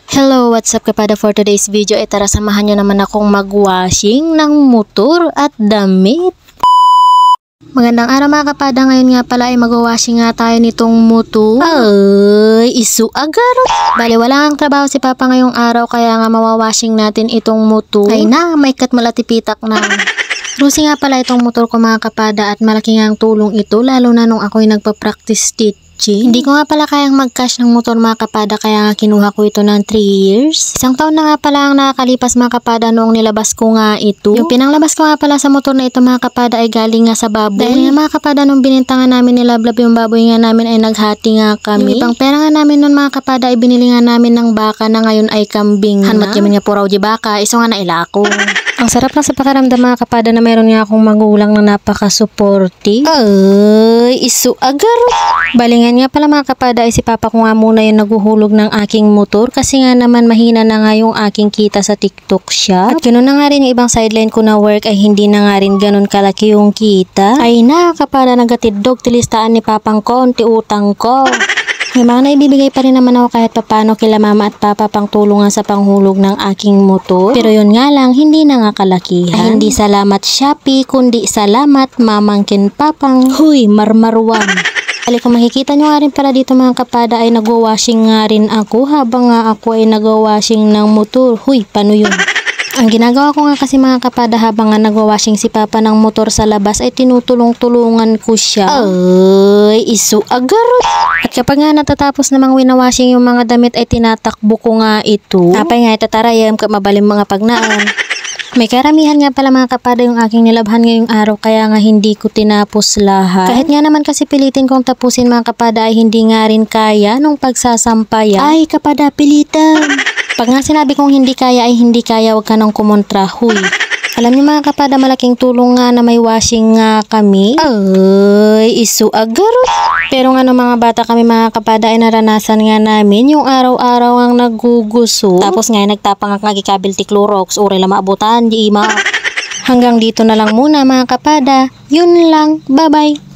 Hello, what's up kapada? For today's video ay tara samahan nyo naman akong magwashing ng motor at damit. Magandang araw mga kapada, ngayon nga pala ay magwashing nga tayo nitong motor. Ay, isu agarot. Bali wala ang trabaho si Papa ngayong araw kaya nga mawawashing natin itong motor. Ay na, may kat malatipitak na. Rusi nga pala itong motor ko mga kapada at malaki nga ang tulong ito lalo na nung ako'y nagpa-practice stitching. Hindi ko nga pala kayang mag-cash ng motor mga kapada kaya nga kinuha ko ito ng 3 years. Isang taon na nga pala ang nakakalipas mga kapada noong nilabas ko nga ito. Yung pinanglabas ko nga pala sa motor na ito mga kapada ay galing nga sa baboy. Dahil nga mga kapada nung binintangan namin nilablab yung baboy nga namin ay naghati nga kami. Yung ibang pera nga namin noon mga kapada ay binili nga namin ng baka na ngayon ay kambing na. Hanmat yaman nga puraw di baka, iso nga na ilako. Ang sarap lang sa pakiramdam mga kapada na meron nga akong magulang na napaka-supportive. Ay, isu agar. Balingan nga pala mga kapada ay si Papa ko nga muna yung naguhulog ng aking motor kasi nga naman mahina na nga yung aking kita sa TikTok shop. At ganoon na nga rin yung ibang sideline ko na work ay hindi na nga rin ganun kalaki yung kita. Ay na kapada nagatidog tilistaan ni Papang ko, unti utang ko. May mga naibibigay pa rin naman ako kahit papano kila mama at papa pang tulungan sa panghulog ng aking motor. Pero yun nga lang, hindi na nga kalakihan. Ay, hindi salamat Shopee, kundi salamat mamangkin papang. Huy, marmarwan. Bali kung makikita nyo nga rin pala dito mga kapada ay nagwa-washing nga rin ako habang nga ako ay nagwa-washing ng motor. Huy, paano yun? Ang ginagawa ko nga kasi mga kapada habang nga nagwa-washing si Papa ng motor sa labas ay tinutulong-tulungan ko siya. Ay, isu agarot. At kapag nga natatapos namang winawashing yung mga damit ay tinatakbo ko nga ito. Tapay nga itatarayam ka mabalim mga pagnaan. May karamihan nga pala mga kapada yung aking nilabhan ngayong araw kaya nga hindi ko tinapos lahat. Kahit nga naman kasi pilitin kong tapusin mga kapada ay hindi nga rin kaya nung pagsasampayan. Ay kapada pilitan. Pag nga sinabi kong hindi kaya ay hindi kaya, wag ka nang kumontra. Huy. Alam niyo mga kapada malaking tulong nga na may washing nga kami. Ay, isu agarot. Pero nga nung mga bata kami mga kapada ay naranasan nga namin yung araw-araw ang naguguso. Tapos nga nagtapang nga gikabil ti Clorox, uri la maabutan, di ima. Hanggang dito na lang muna mga kapada. Yun lang. Bye-bye.